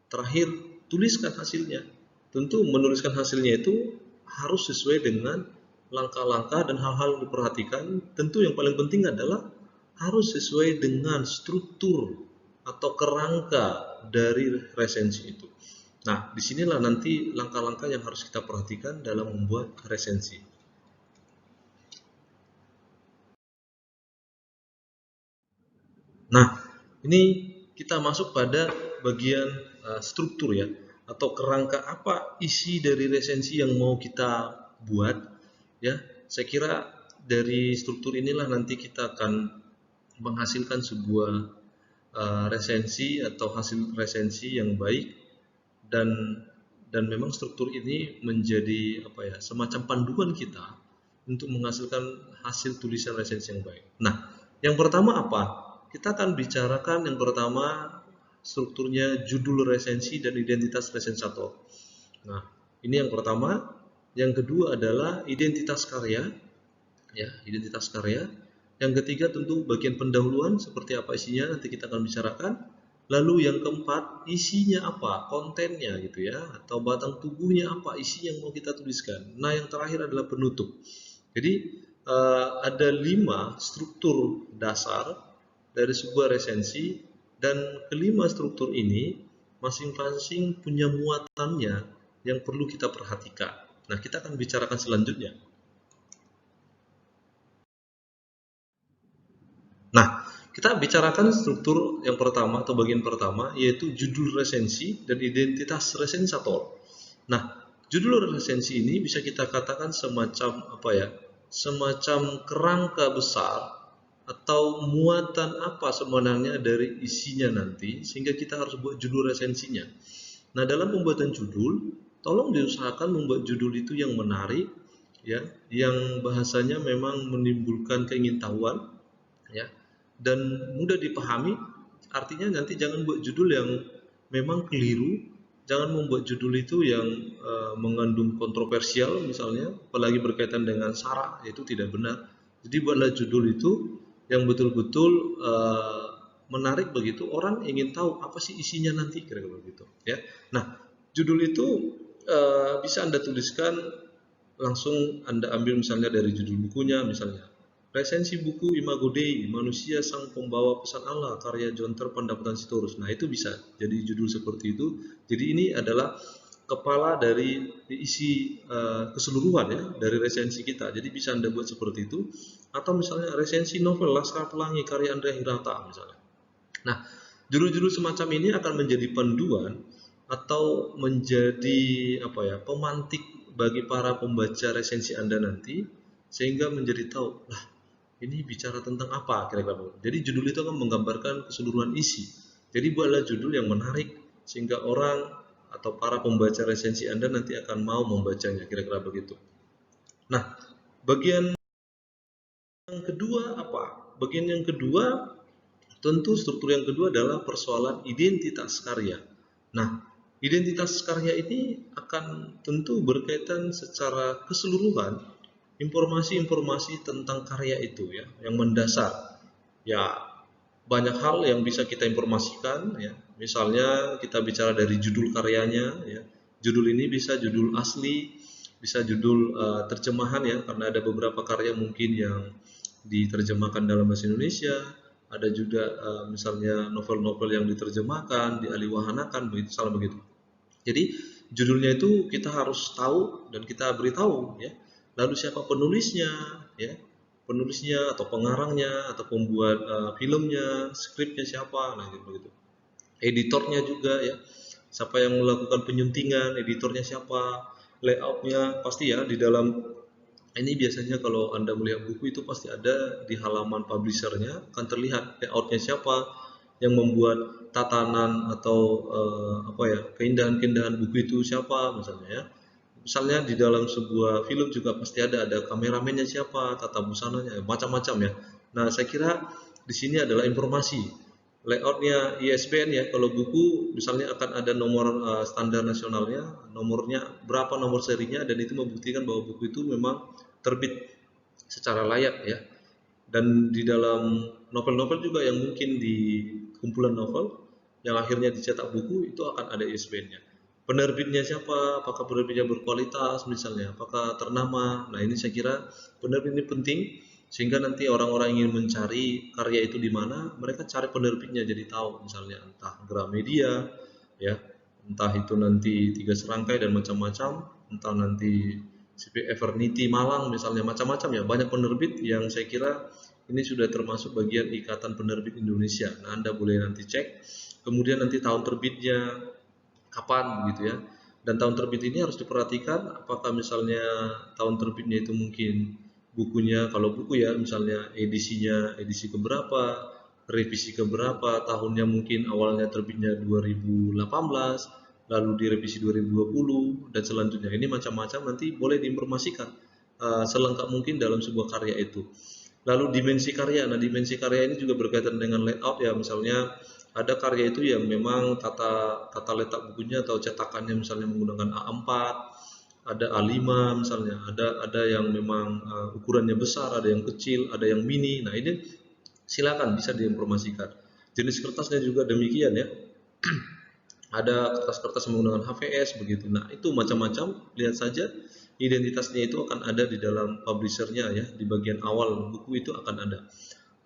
terakhir tuliskan hasilnya. Tentu menuliskan hasilnya itu harus sesuai dengan langkah-langkah dan hal-hal yang diperhatikan. Tentu yang paling penting adalah harus sesuai dengan struktur atau kerangka dari resensi itu. Nah, disinilah nanti langkah-langkah yang harus kita perhatikan dalam membuat resensi. Nah, ini kita masuk pada bagian struktur ya, atau kerangka apa isi dari resensi yang mau kita buat ya. Saya kira dari struktur inilah nanti kita akan menghasilkan sebuah resensi atau hasil resensi yang baik, dan memang struktur ini menjadi apa ya, semacam panduan kita untuk menghasilkan hasil tulisan resensi yang baik. Nah, yang pertama apa? Kita akan bicarakan yang pertama strukturnya judul resensi dan identitas resensator. Nah, ini yang pertama. Yang kedua adalah identitas karya, ya, identitas karya. Yang ketiga tentu bagian pendahuluan, seperti apa isinya nanti kita akan bicarakan. Lalu yang keempat, isinya apa, kontennya gitu ya, atau batang tubuhnya apa, isi yang mau kita tuliskan. Nah, yang terakhir adalah penutup. Jadi ada 5 struktur dasar dari sebuah resensi, dan kelima struktur ini masing-masing punya muatannya yang perlu kita perhatikan. Nah, kita akan bicarakan selanjutnya. Nah, kita bicarakan struktur yang pertama atau bagian pertama, yaitu judul resensi dan identitas resensator. Nah, judul resensi ini bisa kita katakan semacam apa ya? Semacam kerangka besar atau muatan apa sebenarnya dari isinya nanti, sehingga kita harus buat judul resensinya. Nah, dalam pembuatan judul, tolong diusahakan membuat judul itu yang menarik, ya, yang bahasanya memang menimbulkan keingintahuan, ya, dan mudah dipahami. Artinya nanti jangan buat judul yang memang keliru, jangan membuat judul itu yang mengandung kontroversial misalnya, apalagi berkaitan dengan sara, itu tidak benar. Jadi buatlah judul itu yang betul-betul menarik, begitu orang ingin tahu apa sih isinya nanti, kira-kira begitu ya. Nah, judul itu bisa Anda tuliskan langsung, Anda ambil misalnya dari judul bukunya, misalnya resensi buku Imago Dei, Manusia Sang Pembawa Pesan Allah, karya John Ter Pendapatan Sitorus. Nah, itu bisa jadi judul seperti itu. Jadi ini adalah kepala dari isi keseluruhan ya dari resensi kita. Jadi bisa Anda buat seperti itu. Atau misalnya resensi novel Laskar Pelangi karya Andrea Hirata misalnya. Nah, judul-judul semacam ini akan menjadi panduan atau menjadi apa ya, pemantik bagi para pembaca resensi Anda nanti, sehingga menjadi tahu, lah ini bicara tentang apa kira-kira. Jadi judul itu akan menggambarkan keseluruhan isi. Jadi buatlah judul yang menarik sehingga orang atau para pembaca resensi Anda nanti akan mau membacanya, kira-kira begitu. Nah, bagian yang kedua apa? Bagian yang kedua, tentu struktur yang kedua adalah persoalan identitas karya. Nah, identitas karya ini akan tentu berkaitan secara keseluruhan informasi-informasi tentang karya itu ya, yang mendasar. Ya, banyak hal yang bisa kita informasikan ya. Misalnya kita bicara dari judul karyanya ya. Judul ini bisa judul asli, bisa judul terjemahan ya, karena ada beberapa karya mungkin yang diterjemahkan dalam bahasa Indonesia, ada juga misalnya novel-novel yang diterjemahkan, dialihwahanakan, begitu, salah begitu. Jadi judulnya itu kita harus tahu dan kita beritahu ya. Lalu siapa penulisnya ya, penulisnya atau pengarangnya atau pembuat filmnya, skripnya siapa, nah gitu begitu. Editornya juga ya, siapa yang melakukan penyuntingan, editornya siapa, layoutnya pasti ya di dalam ini. Biasanya kalau Anda melihat buku itu pasti ada di halaman publishernya, akan terlihat layoutnya siapa, yang membuat tatanan atau apa ya, keindahan-keindahan buku itu siapa misalnya ya. Misalnya di dalam sebuah film juga pasti ada kameramennya siapa, tata busananya, macam-macam ya. Nah, saya kira di sini adalah informasi. Layoutnya ISBN ya, kalau buku misalnya akan ada nomor standar nasionalnya, nomornya berapa, nomor serinya, dan itu membuktikan bahwa buku itu memang terbit secara layak ya. Dan di dalam novel-novel juga yang mungkin di kumpulan novel yang akhirnya dicetak buku itu akan ada ISBN-nya. Penerbitnya siapa, apakah penerbitnya berkualitas misalnya, apakah ternama. Nah, ini saya kira penerbit ini penting, sehingga nanti orang-orang ingin mencari karya itu di mana, mereka cari penerbitnya jadi tahu, misalnya entah Gramedia ya, entah itu nanti Tiga Serangkai dan macam-macam, entah nanti Evernity Malang misalnya, macam-macam ya, banyak penerbit yang saya kira ini sudah termasuk bagian Ikatan Penerbit Indonesia. Nah, Anda boleh nanti cek, kemudian nanti tahun terbitnya kapan gitu ya. Dan tahun terbit ini harus diperhatikan, apakah misalnya tahun terbitnya itu mungkin bukunya, kalau buku ya misalnya edisinya edisi keberapa, revisi keberapa, tahunnya mungkin awalnya terbitnya 2018, lalu direvisi 2020 dan selanjutnya. Ini macam-macam, nanti boleh diinformasikan selengkap mungkin dalam sebuah karya itu. Lalu dimensi karya. Nah, dimensi karya ini juga berkaitan dengan layout ya, misalnya Ada karya itu yang memang tata letak bukunya atau cetakannya misalnya menggunakan A4, ada A5 misalnya, ada yang memang ukurannya besar, ada yang kecil, ada yang mini. Nah, ini silakan bisa diinformasikan. Jenis kertasnya juga demikian ya. Ada kertas-kertas menggunakan HVS begitu. Nah, itu macam-macam. Lihat saja identitasnya itu akan ada di dalam publishernya ya, di bagian awal buku itu akan ada.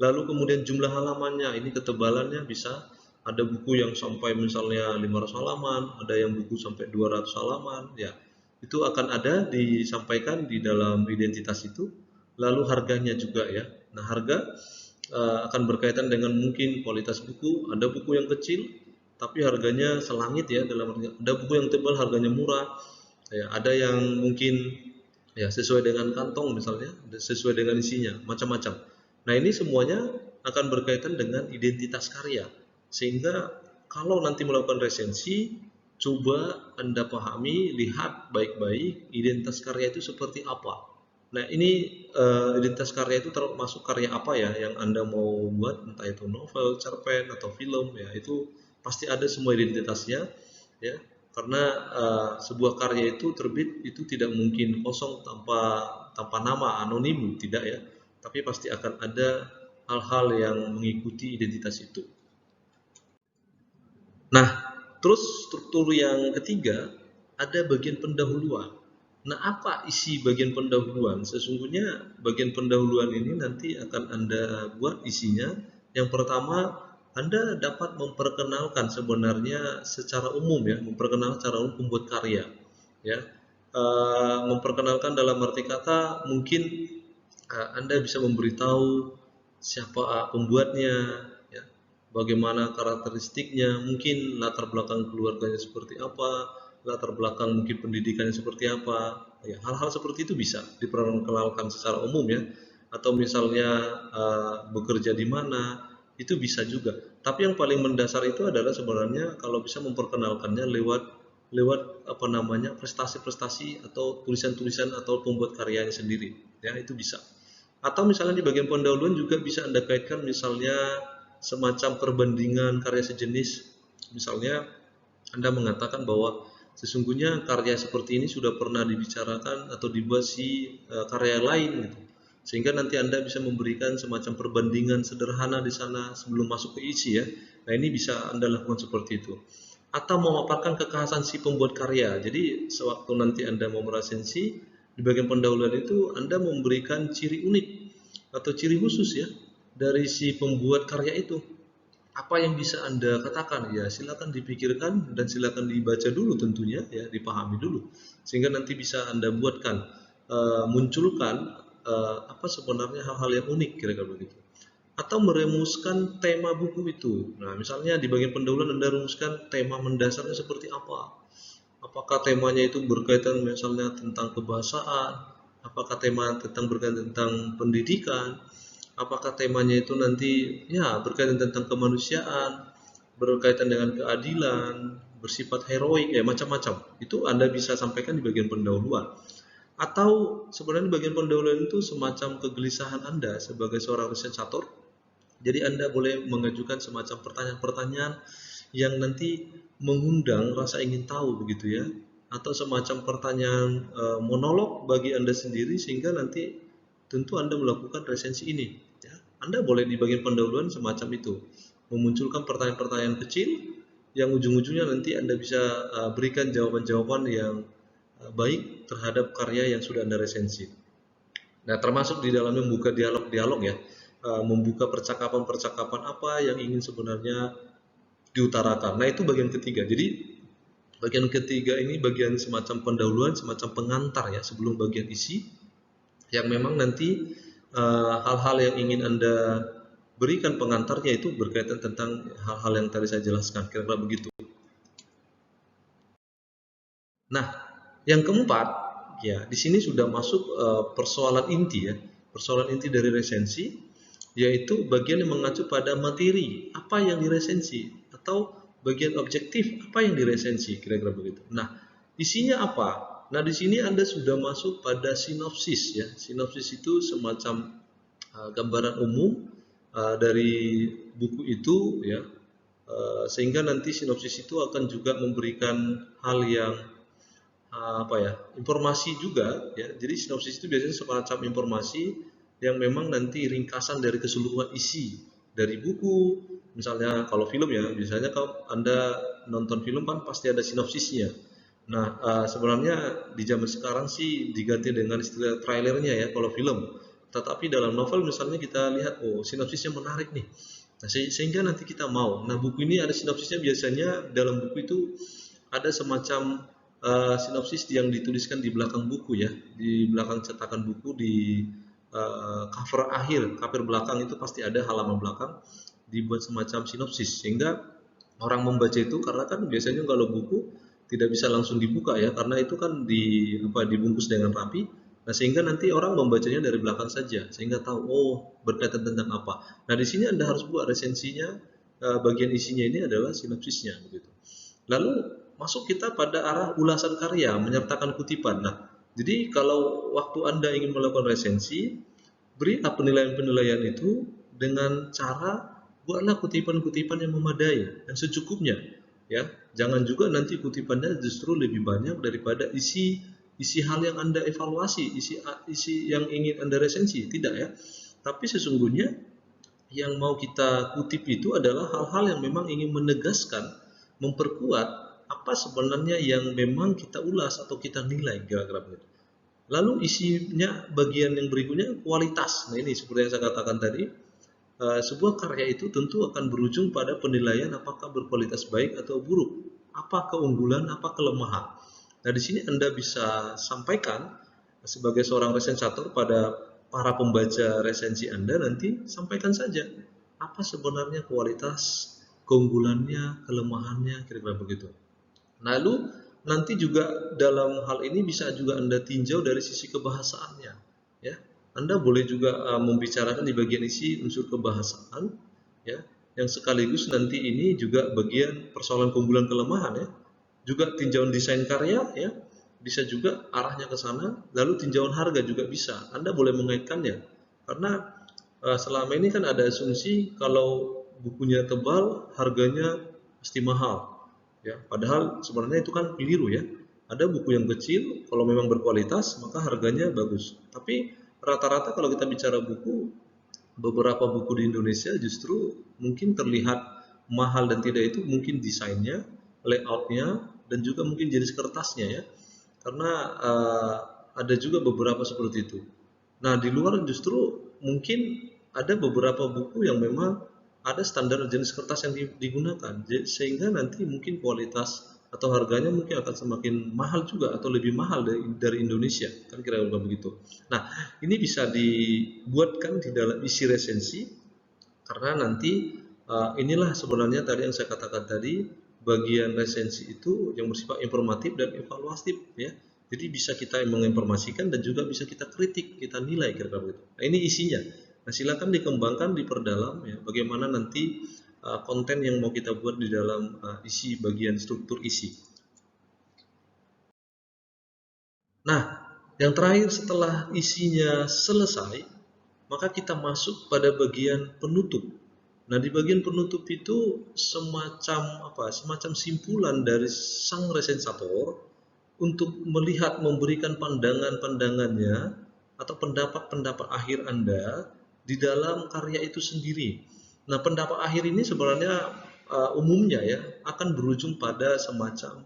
Lalu kemudian jumlah halamannya, ini ketebalannya bisa ada buku yang sampai misalnya 500 halaman, ada yang buku sampai 200 halaman ya. Itu akan ada disampaikan di dalam identitas itu. Lalu harganya juga ya. Nah, harga akan berkaitan dengan mungkin kualitas buku. Ada buku yang kecil tapi harganya selangit ya, dalam ada buku yang tebal harganya murah ya, ada yang mungkin ya sesuai dengan kantong misalnya, sesuai dengan isinya, macam-macam. Nah, ini semuanya akan berkaitan dengan identitas karya, sehingga kalau nanti melakukan resensi, coba Anda pahami, lihat baik-baik identitas karya itu seperti apa. Nah, ini identitas karya itu termasuk karya apa ya yang Anda mau buat, entah itu novel, cerpen atau film ya, itu pasti ada semua identitasnya ya, karena sebuah karya itu terbit itu tidak mungkin kosong tanpa nama, anonim, tidak ya, tapi pasti akan ada hal-hal yang mengikuti identitas itu. Nah, terus struktur yang ketiga ada bagian pendahuluan. Nah, apa isi bagian pendahuluan? Sesungguhnya bagian pendahuluan ini nanti akan Anda buat isinya. Yang pertama, Anda dapat memperkenalkan sebenarnya secara umum ya, memperkenalkan secara umum pembuat karya ya. Memperkenalkan dalam arti kata mungkin Anda bisa memberitahu siapa pembuatnya ya, bagaimana karakteristiknya, mungkin latar belakang keluarganya seperti apa, latar belakang mungkin pendidikannya seperti apa, ya, hal-hal seperti itu bisa diperkenalkan secara umum ya, atau misalnya bekerja di mana, itu bisa juga. Tapi yang paling mendasar itu adalah sebenarnya kalau bisa memperkenalkannya lewat lewat apa namanya prestasi-prestasi atau tulisan-tulisan atau pembuat karyanya sendiri, ya itu bisa. Atau misalnya di bagian pendahuluan juga bisa Anda kaitkan misalnya semacam perbandingan karya sejenis. Misalnya Anda mengatakan bahwa sesungguhnya karya seperti ini sudah pernah dibicarakan atau dibuat si karya lain gitu. Sehingga nanti Anda bisa memberikan semacam perbandingan sederhana di sana sebelum masuk ke isi ya. Nah, ini bisa Anda lakukan seperti itu. Atau memaparkan kekhasan si pembuat karya. Jadi sewaktu nanti Anda mau meresensi, di bagian pendahuluan itu Anda memberikan ciri unik atau ciri khusus ya dari si pembuat karya itu. Apa yang bisa Anda katakan? Ya, silakan dipikirkan dan silakan dibaca dulu tentunya ya, dipahami dulu. Sehingga nanti bisa Anda buatkan munculkan apa sebenarnya hal-hal yang unik kira-kira begitu. Atau merumuskan tema buku itu. Nah, misalnya di bagian pendahuluan Anda rumuskan tema mendasarnya seperti apa. Apakah temanya itu berkaitan misalnya tentang kebahasaan, apakah tema tentang berkaitan tentang pendidikan, apakah temanya itu nanti ya berkaitan tentang kemanusiaan, berkaitan dengan keadilan, bersifat heroik ya macam-macam. Itu Anda bisa sampaikan di bagian pendahuluan. Atau sebenarnya bagian pendahuluan itu semacam kegelisahan Anda sebagai seorang resensator. Jadi Anda boleh mengajukan semacam pertanyaan-pertanyaan yang nanti mengundang rasa ingin tahu begitu ya, atau semacam pertanyaan monolog bagi Anda sendiri sehingga nanti tentu Anda melakukan resensi ini ya. Anda boleh di bagian pendahuluan semacam itu, memunculkan pertanyaan-pertanyaan kecil yang ujung-ujungnya nanti Anda bisa berikan jawaban-jawaban yang baik terhadap karya yang sudah Anda resensi. Nah, termasuk di dalamnya membuka dialog-dialog ya, membuka percakapan-percakapan apa yang ingin sebenarnya diutarakan. Nah, itu bagian ketiga. Jadi bagian ketiga ini bagian semacam pendahuluan, semacam pengantar ya sebelum bagian isi yang memang nanti hal-hal yang ingin Anda berikan pengantarnya itu berkaitan tentang hal-hal yang tadi saya jelaskan, kira-kira begitu. Nah, yang keempat, ya di sini sudah masuk persoalan inti ya, persoalan inti dari resensi, yaitu bagian yang mengacu pada materi apa yang diresensi atau bagian objektif apa yang diresensi, kira-kira begitu. Nah, isinya apa? Nah, di sini Anda sudah masuk pada sinopsis ya. Sinopsis itu semacam gambaran umum dari buku itu ya, Sehingga nanti sinopsis itu akan juga memberikan hal yang informasi juga ya. Jadi sinopsis itu biasanya semacam informasi yang memang nanti ringkasan dari keseluruhan isi dari buku. Misalnya kalau film ya, biasanya kalau Anda nonton film kan pasti ada sinopsisnya. Nah, sebenarnya di zaman sekarang sih diganti dengan istilah trailernya ya kalau film. Tetapi dalam novel misalnya kita lihat, oh sinopsisnya menarik nih. Nah, sehingga nanti kita mau. Nah, buku ini ada sinopsisnya, biasanya dalam buku itu ada semacam sinopsis yang dituliskan di belakang buku ya, di belakang cetakan buku, di cover belakang itu pasti ada halaman belakang dibuat semacam sinopsis, sehingga orang membaca itu, karena kan biasanya kalau buku tidak bisa langsung dibuka ya, karena itu kan dibungkus dengan rapi. Nah, sehingga nanti orang membacanya dari belakang saja, sehingga tahu oh berkaitan tentang apa. Nah, di sini Anda harus buat resensinya, bagian isinya ini adalah sinopsisnya begitu. Lalu masuk kita pada arah ulasan karya menyertakan kutipan. Nah, jadi kalau waktu Anda ingin melakukan resensi, berilah penilaian-penilaian itu dengan cara buatlah kutipan-kutipan yang memadai dan secukupnya. Ya, jangan juga nanti kutipannya justru lebih banyak daripada isi hal yang Anda evaluasi, isi yang ingin Anda resensi, tidak ya. Tapi sesungguhnya yang mau kita kutip itu adalah hal-hal yang memang ingin menegaskan, memperkuat apa sebenarnya yang memang kita ulas atau kita nilai, kira-kira begitu. Lalu isinya bagian yang berikutnya kualitas. Nah, ini seperti yang saya katakan tadi, sebuah karya itu tentu akan berujung pada penilaian apakah berkualitas baik atau buruk, apa keunggulan, apa kelemahan. Nah, di sini Anda bisa sampaikan sebagai seorang resensator pada para pembaca resensi Anda, nanti sampaikan saja apa sebenarnya kualitas, keunggulannya, kelemahannya, kira-kira begitu. Lalu nanti juga dalam hal ini bisa juga Anda tinjau dari sisi kebahasaannya, ya. Anda boleh juga membicarakan di bagian isi unsur kebahasaan, ya, yang sekaligus nanti ini juga bagian persoalan keunggulan kelemahan ya. Juga tinjauan desain karya ya, bisa juga arahnya ke sana. Lalu tinjauan harga juga bisa. Anda boleh mengaitkannya. Karena selama ini kan ada asumsi kalau bukunya tebal, harganya pasti mahal. Ya, padahal sebenarnya itu kan keliru ya. Ada buku yang kecil, kalau memang berkualitas, maka harganya bagus. Tapi rata-rata kalau kita bicara buku, beberapa buku di Indonesia justru mungkin terlihat mahal dan tidak itu mungkin desainnya, layoutnya, dan juga mungkin jenis kertasnya ya. Karena ada juga beberapa seperti itu. Nah, di luar justru mungkin ada beberapa buku yang memang ada standar jenis kertas yang digunakan, sehingga nanti mungkin kualitas atau harganya mungkin akan semakin mahal juga atau lebih mahal dari Indonesia, kan kira-kira begitu. Nah, ini bisa dibuatkan di dalam isi resensi, karena nanti inilah sebenarnya tadi yang saya katakan tadi, bagian resensi itu yang bersifat informatif dan evaluatif ya. Jadi bisa kita menginformasikan dan juga bisa kita kritik, kita nilai kira-kira begitu. Nah, ini isinya. Nah, silakan dikembangkan, diperdalam ya, bagaimana nanti konten yang mau kita buat di dalam isi bagian struktur isi. Nah, yang terakhir setelah isinya selesai, maka kita masuk pada bagian penutup. Nah, di bagian penutup itu semacam simpulan dari sang resensator untuk melihat, memberikan pandangan-pandangannya atau pendapat-pendapat akhir Anda di dalam karya itu sendiri. Nah, pendapat akhir ini sebenarnya umumnya ya akan berujung pada semacam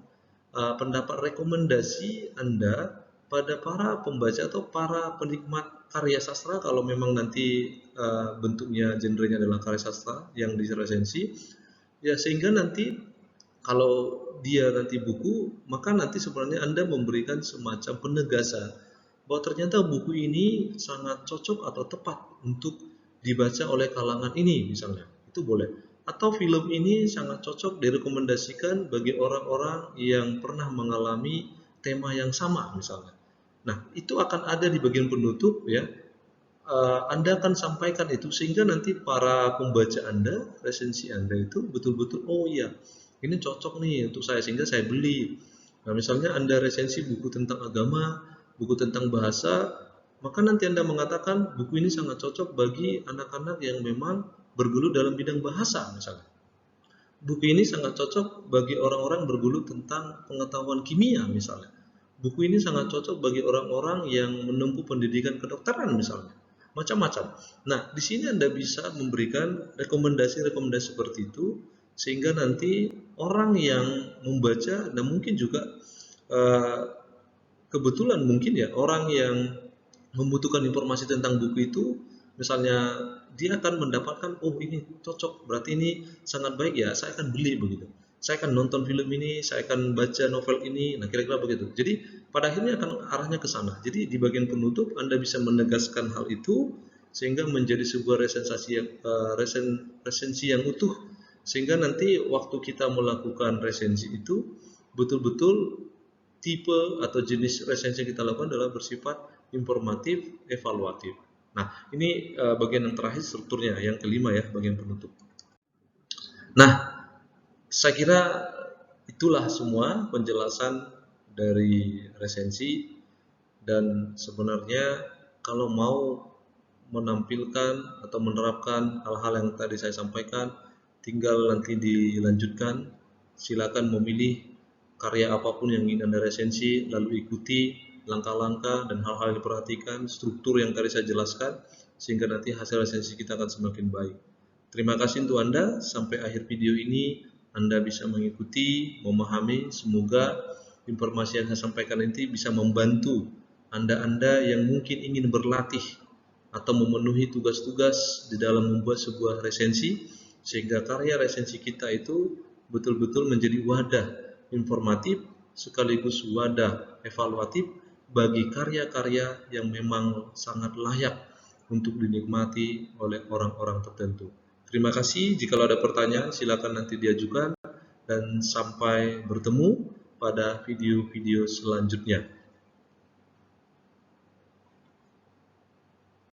pendapat rekomendasi Anda pada para pembaca atau para penikmat karya sastra, kalau memang nanti bentuknya genrenya adalah karya sastra yang diresensi ya, sehingga nanti kalau dia nanti buku, maka nanti sebenarnya Anda memberikan semacam penegasan bahwa ternyata buku ini sangat cocok atau tepat untuk dibaca oleh kalangan ini misalnya. Itu boleh. Atau film ini sangat cocok direkomendasikan bagi orang-orang yang pernah mengalami tema yang sama misalnya. Nah, itu akan ada di bagian penutup ya. Anda akan sampaikan itu sehingga nanti para pembaca Anda, resensi Anda itu betul-betul oh iya, ini cocok nih untuk saya sehingga saya beli. Nah, misalnya Anda resensi buku tentang agama, buku tentang bahasa, maka nanti Anda mengatakan buku ini sangat cocok bagi anak-anak yang memang bergelut dalam bidang bahasa misalnya. buku ini sangat cocok bagi orang-orang bergelut tentang pengetahuan kimia misalnya. Buku ini sangat cocok bagi orang-orang yang menempuh pendidikan kedokteran misalnya. Macam-macam. Nah, di sini Anda bisa memberikan rekomendasi-rekomendasi seperti itu sehingga nanti orang yang membaca dan mungkin juga eh, kebetulan mungkin ya orang yang membutuhkan informasi tentang buku itu, misalnya dia akan mendapatkan, oh ini cocok, berarti ini sangat baik ya, saya akan beli begitu. Saya akan nonton film ini, saya akan baca novel ini, nah kira-kira begitu. Jadi pada akhirnya akan arahnya ke sana. Jadi di bagian penutup Anda bisa menegaskan hal itu sehingga menjadi sebuah resensi yang utuh, sehingga nanti waktu kita melakukan resensi itu betul-betul tipe atau jenis resensi yang kita lakukan adalah bersifat informatif, evaluatif. Nah, ini bagian yang terakhir strukturnya, yang kelima ya, bagian penutup. Nah, saya kira itulah semua penjelasan dari resensi, dan sebenarnya kalau mau menampilkan atau menerapkan hal-hal yang tadi saya sampaikan, tinggal nanti dilanjutkan. Silakan memilih karya apapun yang ingin Anda resensi, lalu ikuti langkah-langkah dan hal-hal yang diperhatikan, struktur yang tadi saya jelaskan, sehingga nanti hasil resensi kita akan semakin baik. Terima kasih untuk Anda. Sampai akhir video ini Anda bisa mengikuti, memahami. Semoga informasi yang saya sampaikan nanti bisa membantu Anda-Anda yang mungkin ingin berlatih atau memenuhi tugas-tugas di dalam membuat sebuah resensi, sehingga karya resensi kita itu betul-betul menjadi wadah informatif sekaligus wadah evaluatif bagi karya-karya yang memang sangat layak untuk dinikmati oleh orang-orang tertentu. Terima kasih. Jika ada pertanyaan, silakan nanti diajukan, dan sampai bertemu pada video-video selanjutnya.